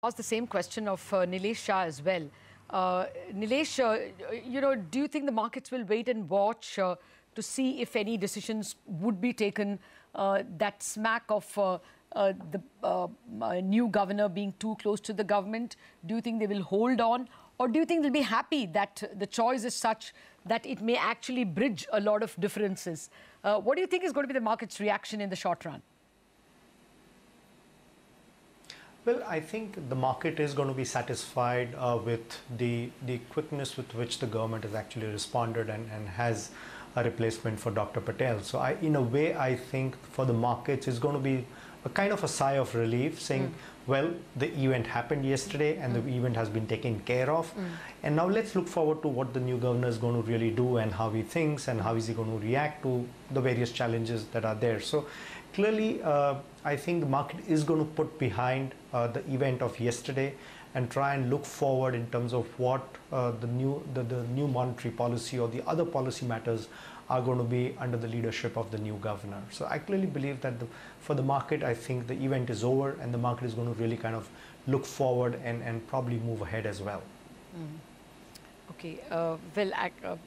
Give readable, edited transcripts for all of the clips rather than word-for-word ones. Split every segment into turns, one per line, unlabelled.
ask the same question of Nilesh Shah as well. Nilesh, do you think the markets will wait and watch to see if any decisions would be taken that smack of the new governor being too close to the government? Do you think they will hold on? Or do you think they'll be happy that the choice is such that it may actually bridge a lot of differences? What do you think is going to be the market's reaction in the short run?
Well, I think the market is going to be satisfied with the quickness with which the government has actually responded and has a replacement for Dr. Patel. So in a way, I think for the markets, it's going to be a kind of a sigh of relief, saying, well, the event happened yesterday and the event has been taken care of. And now let's look forward to what the new governor is going to really do and how he thinks and how is he going to react to the various challenges that are there. So clearly, I think the market is going to put behind the event of yesterday and try and look forward in terms of what the new monetary policy or the other policy matters are going to be under the leadership of the new governor. So I clearly believe that for the market, I think the event is over and the market is going to really kind of look forward and probably move ahead as well.
Okay,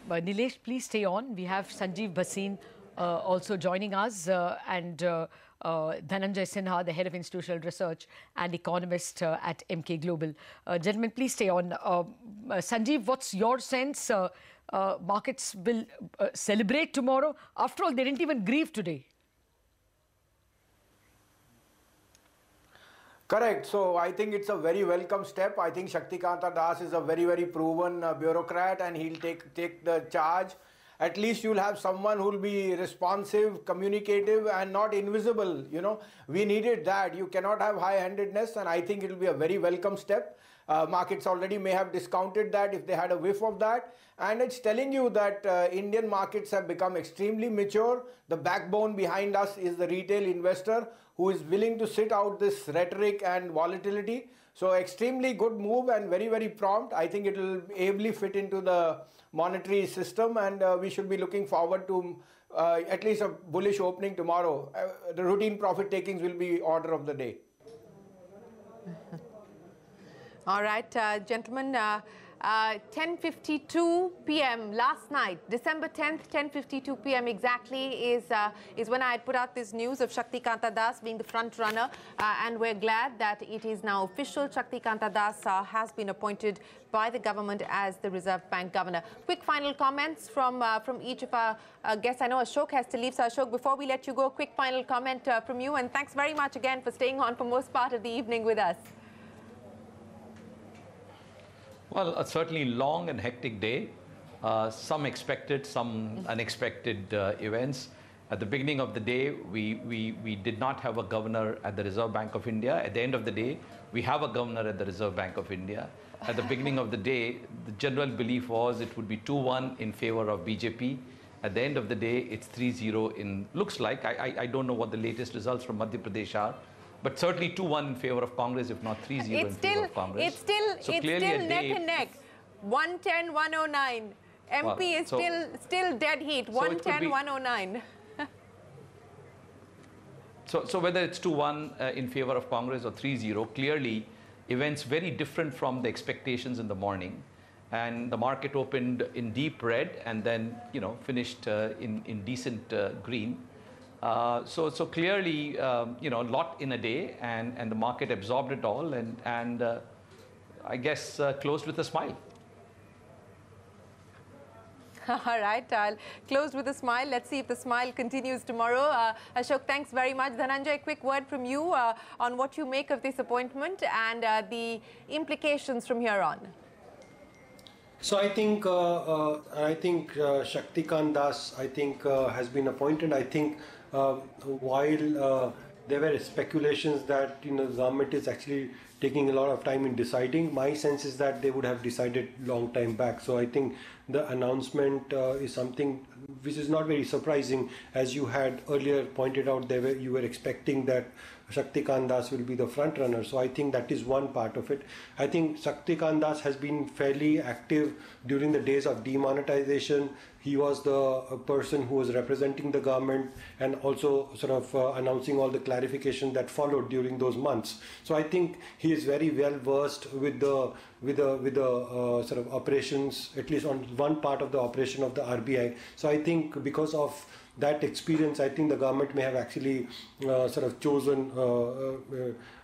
Nilesh, please stay on. We have Sanjeev Bhasin also joining us and Dhananjay Sinha, the head of institutional research and economist at MK Global. Gentlemen, please stay on. Sanjeev, what's your sense? Markets will celebrate tomorrow? After all, they didn't even grieve today.
Correct. So I think it's a very welcome step. I think Shaktikanta Das is a very, very proven bureaucrat and he'll take the charge. At least you'll have someone who'll be responsive, communicative and not invisible. You know, we needed that. You cannot have high-handedness and I think it'll be a very welcome step. Markets already may have discounted that if they had a whiff of that. And it's telling you that Indian markets have become extremely mature. The backbone behind us is the retail investor who is willing to sit out this rhetoric and volatility. So extremely good move and very, very prompt. I think it will ably fit into the monetary system and we should be looking forward to at least a bullish opening tomorrow. The routine profit takings will be order of the day.
All right, gentlemen, 10:52 p.m. last night, December 10th, 10:52 p.m. exactly is when I had put out this news of Shaktikanta Das being the front runner, and we're glad that it is now official. Shaktikanta Das has been appointed by the government as the Reserve Bank governor. Quick final comments from each of our guests. I know Ashok has to leave, so Ashok, before we let you go, quick final comment from you, and thanks very much again for staying on for most part of the evening with us.
Well, a certainly long and hectic day. Some expected, some unexpected events. At the beginning of the day, we did not have a governor at the Reserve Bank of India. At the end of the day, we have a governor at the Reserve Bank of India. At the beginning of the day, the general belief was it would be 2-1 in favor of BJP. At the end of the day, it's 3-0 in, looks like, I don't know what the latest results from Madhya Pradesh are, but certainly 2-1 in favor of Congress, if not 3-0 in favor of Congress.
It's still neck and neck. 110-109. MP is still dead heat. 110-109.
So whether it's 2-1 in favor of Congress or 3-0, clearly events very different from the expectations in the morning. And the market opened in deep red and then, you know, finished in decent green. So clearly, you know, a lot in a day, and the market absorbed it all, and I guess closed with a smile.
All right, I'll close with a smile. Let's see if the smile continues tomorrow. Ashok, thanks very much. Dhananjay, a quick word from you on what you make of this appointment and the implications from here on.
So I think Shaktikant Das, has been appointed. I think while there were speculations that the government is actually taking a lot of time in deciding, my sense is that they would have decided long time back. So I think the announcement is something which is not very surprising, as you had earlier pointed out. You were expecting that Shaktikant Das will be the front runner. So I think that is one part of it. I think Shaktikant Das has been fairly active during the days of demonetization. He was the person who was representing the government and also sort of announcing all the clarification that followed during those months. So I think he is very well versed with the sort of operations, at least on one part of the operation of the RBI. So I think because of that experience, I think the government may have actually sort of chosen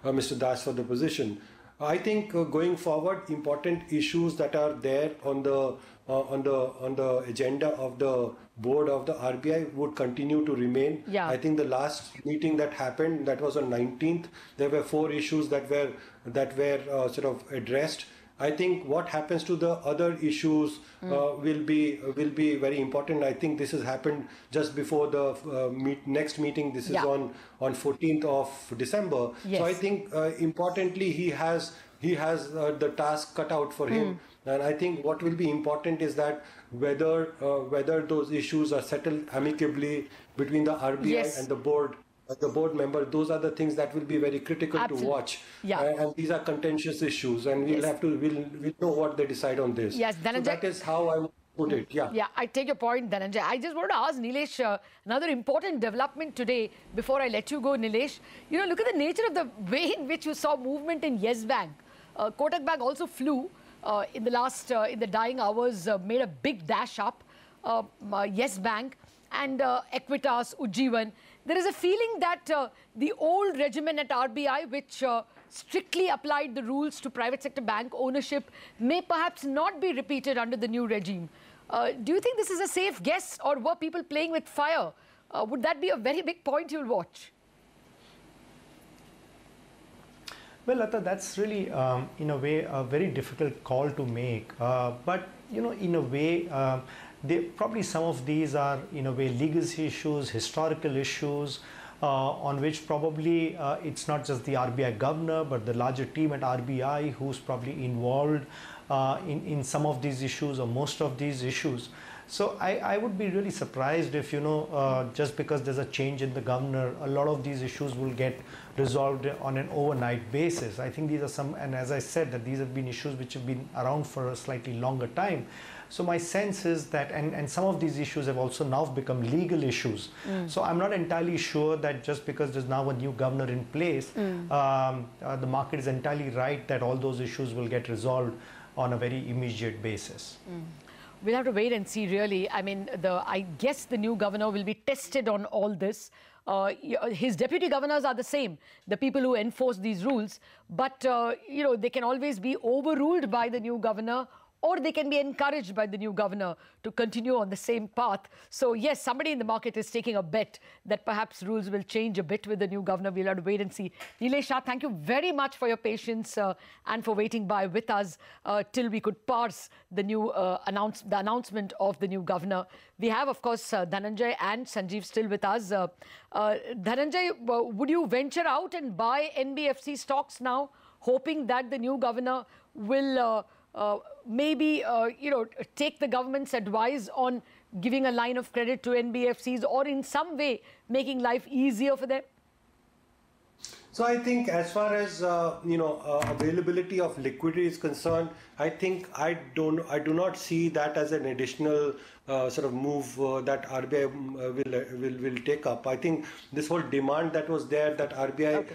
Mr. Das for the position. I think going forward, important issues that are there on the agenda of the board of the RBI would continue to remain.
Yeah.
I think the last meeting that happened, that was on 19th, there were 4 issues that were sort of addressed. I think what happens to the other issues will be very important. I think this has happened just before the next meeting. This is on 14th of December.
Yes.
So I think importantly he has the task cut out for him. And I think what will be important is that whether those issues are settled amicably between the RBI and the board. The board member, those are the things that will be very critical to watch.
Yeah.
And these are contentious issues, and we'll know what they decide on this.
Yes,
so that is how I would put it. Yeah.
Yeah, I take your point, Dhananjay. I just want to ask Nilesh another important development today before I let you go, Nilesh. You know, look at the nature of the way in which you saw movement in Yes Bank. Kotak Bank also flew in the dying hours, made a big dash up. Yes Bank and Equitas, Ujjivan. There is a feeling that the old regimen at RBI, which strictly applied the rules to private sector bank ownership, may perhaps not be repeated under the new regime. Do you think this is a safe guess, or were people playing with fire? Would that be a very big point you'll watch?
Well, Lata, that's really, in a way, a very difficult call to make. But, you know, in a way, probably some of these are, in a way, legacy issues, historical issues, on which probably it's not just the RBI governor, but the larger team at RBI who's probably involved in some of these issues or most of these issues. So I would be really surprised if, you know, just because there's a change in the governor, a lot of these issues will get resolved on an overnight basis. I think these are some, and as I said, that these have been issues which have been around for a slightly longer time. So my sense is that, and some of these issues have also now become legal issues. So I'm not entirely sure that just because there's now a new governor in place, the market is entirely right that all those issues will get resolved on a very immediate basis.
We'll have to wait and see, really. I mean, I guess the new governor will be tested on all this. His deputy governors are the same, the people who enforce these rules. But, you know, they can always be overruled by the new governor, or they can be encouraged by the new governor to continue on the same path. So, yes, somebody in the market is taking a bet that perhaps rules will change a bit with the new governor. We'll have to wait and see. Nilesh Shah, thank you very much for your patience and for waiting by with us till we could parse the new announcement of the new governor. We have, of course, Dhananjay and Sanjeev still with us. Dhananjay, would you venture out and buy NBFC stocks now, hoping that the new governor will maybe, you know, take the government's advice on giving a line of credit to NBFCs, or in some way making life easier for them?
So I think as far as you know, availability of liquidity is concerned, I think I do not see that as an additional sort of move that RBI will take up. I think this whole demand that was there, that RBI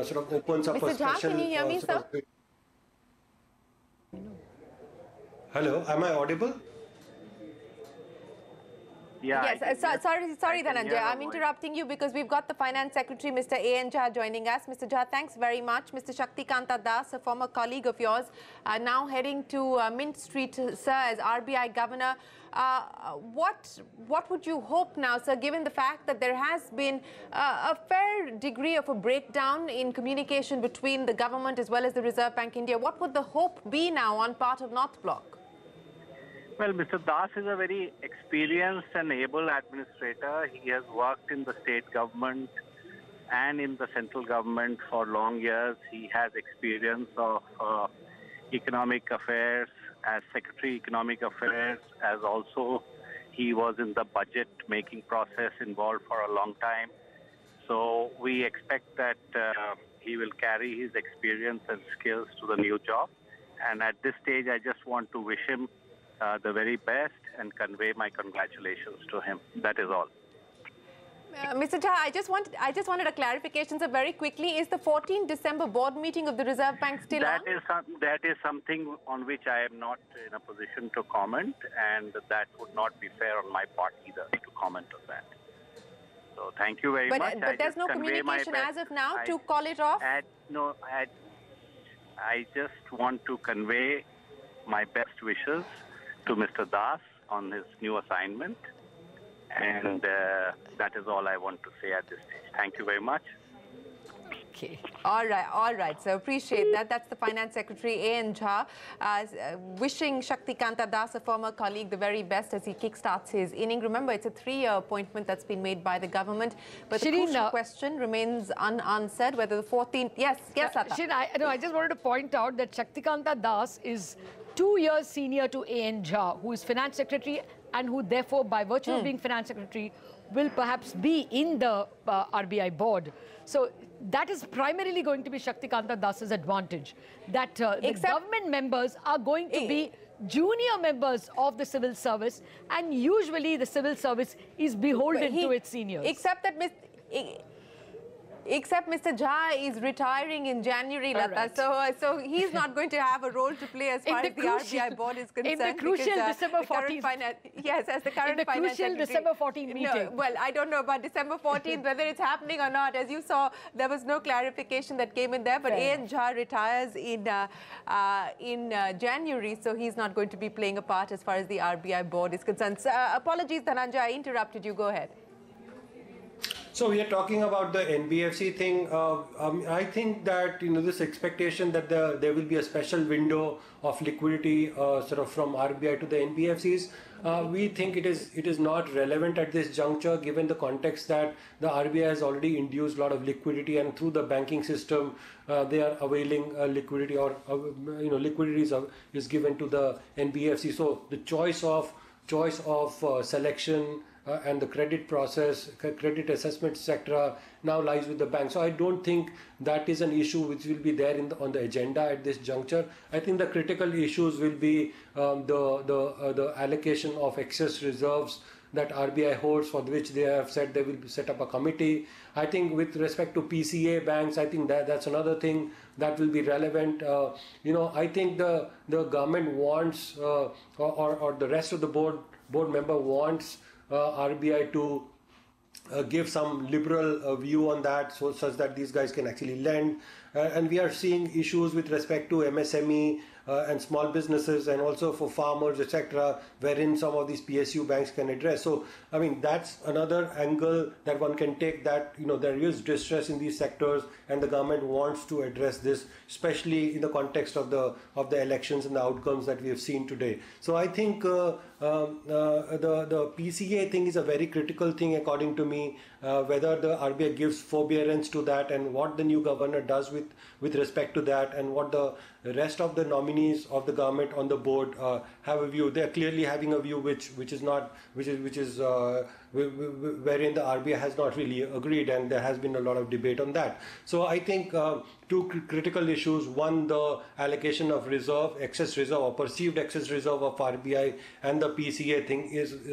sort of opens up
Mr.
a special.
Can you hear me, sir?
Hello, am I audible?
Yeah. Yes, sorry, Dhananjay. I'm interrupting you because we've got the Finance Secretary, Mr. A.N. Jha, joining us. Mr. Jha, thanks very much. Mr. Shaktikanta Das, a former colleague of yours, now heading to Mint Street, sir, as RBI Governor. What would you hope now, sir, given the fact that there has been a fair degree of a breakdown in communication between the government as well as the Reserve Bank India? What would the hope be now on part of North Block?
Well, Mr. Das is a very experienced and able administrator. He has worked in the state government and in the central government for long years. He has experience of economic affairs as Secretary Economic Affairs, as also he was in the budget making process involved for a long time. So we expect that he will carry his experience and skills to the new job. And at this stage, I just want to wish him the very best and convey my congratulations to him. That is all.
Mr. Jha, I just wanted a clarification. So very quickly, is the 14th December board meeting of the Reserve Bank still on?
That is something on which I am not in a position to comment, and that would not be fair on my part either to comment on that. So thank you very much.
But there's no communication as of now to call it off?
I just want to convey my best wishes to Mr. Das on his new assignment. And that is all I want to say at this stage. Thank you very much.
Okay. All right. So appreciate that. That's the Finance Secretary, A.N. Jha, wishing Shaktikanta Das, a former colleague, the very best as he kickstarts his inning. Remember, it's a 3-year appointment that's been made by the government. But the crucial question remains unanswered, whether the 14th... Yes, Lata.
I just wanted to point out that Shaktikanta Das is 2 years senior to A.N. Jha, who is Finance Secretary and who therefore, by virtue of being Finance Secretary, will perhaps be in the RBI board. So that is primarily going to be Shaktikanta Das's advantage, that the government members are going to be junior members of the civil service, and usually the civil service is beholden to its seniors.
Except Mr. Jha is retiring in January, Lata. Right. So he's not going to have a role to play as far as the RBI board is concerned.
In the crucial December 14th.
Yes, as the current Finance Secretary.
December 14th meeting.
No, well, I don't know about December 14th, whether it's happening or not. As you saw, there was no clarification that came in there. But A.N. Jha retires in January, so he's not going to be playing a part as far as the RBI board is concerned. So, apologies, Dhananjay, I interrupted you. Go ahead.
So we are talking about the NBFC thing. I think that this expectation that there will be a special window of liquidity sort of from RBI to the NBFCs. We think it is not relevant at this juncture, given the context that the RBI has already induced a lot of liquidity, and through the banking system they are availing liquidity, or liquidity is given to the NBFC. So the choice of selection and the credit process, credit assessment, etc., now lies with the bank. So I don't think that is an issue which will be there on the agenda at this juncture. I think the critical issues will be the allocation of excess reserves that RBI holds, for which they have said they will set up a committee. I think with respect to PCA banks, I think that's another thing that will be relevant. I think the government wants, or the rest of the board member wants RBI to give some liberal view on that, such that these guys can actually lend. And we are seeing issues with respect to MSME and small businesses, and also for farmers, etc., wherein some of these PSU banks can address. So, I mean, that's another angle that one can take, that there is distress in these sectors, and the government wants to address this, especially in the context of the elections and the outcomes that we have seen today. So, I think the PCA thing is a very critical thing, according to me. Whether the RBI gives forbearance to that, and what the new governor does with respect to that, and what the rest of the nominees of the government on the board have a view. They are clearly having a view which is wherein the RBI has not really agreed, and there has been a lot of debate on that. So I think two critical issues: one, the allocation of excess reserve or perceived excess reserve of RBI, and the PCA thing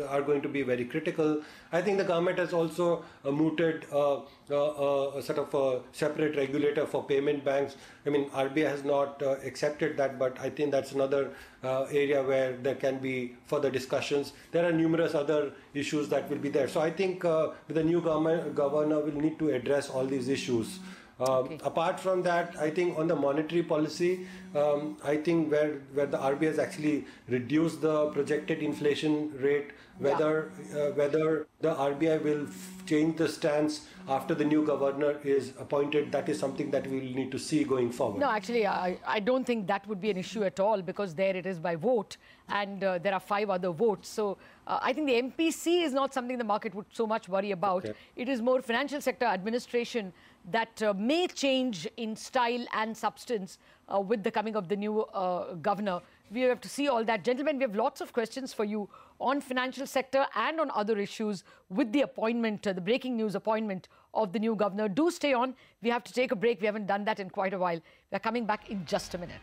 are going to be very critical. I think the government has also mooted a sort of a separate regulator for payment banks. I mean, RBI has not accepted that, but I think that's another area where there can be further discussions. There are numerous other issues that will be there. So I think the new governor will need to address all these issues. Apart from that, I think on the monetary policy, I think where the RBI has actually reduced the projected inflation rate, whether the RBI will change the stance after the new governor is appointed, that is something that we will need to see going forward.
No, actually, I don't think that would be an issue at all, because there it is by vote, and there are 5 other votes. So I think the MPC is not something the market would so much worry about. Okay. It is more financial sector administration that may change in style and substance with the coming of the new governor. We have to see all that. Gentlemen, we have lots of questions for you on financial sector and on other issues with the appointment, the breaking news appointment of the new governor. Do stay on. We have to take a break. We haven't done that in quite a while. We're coming back in just a minute.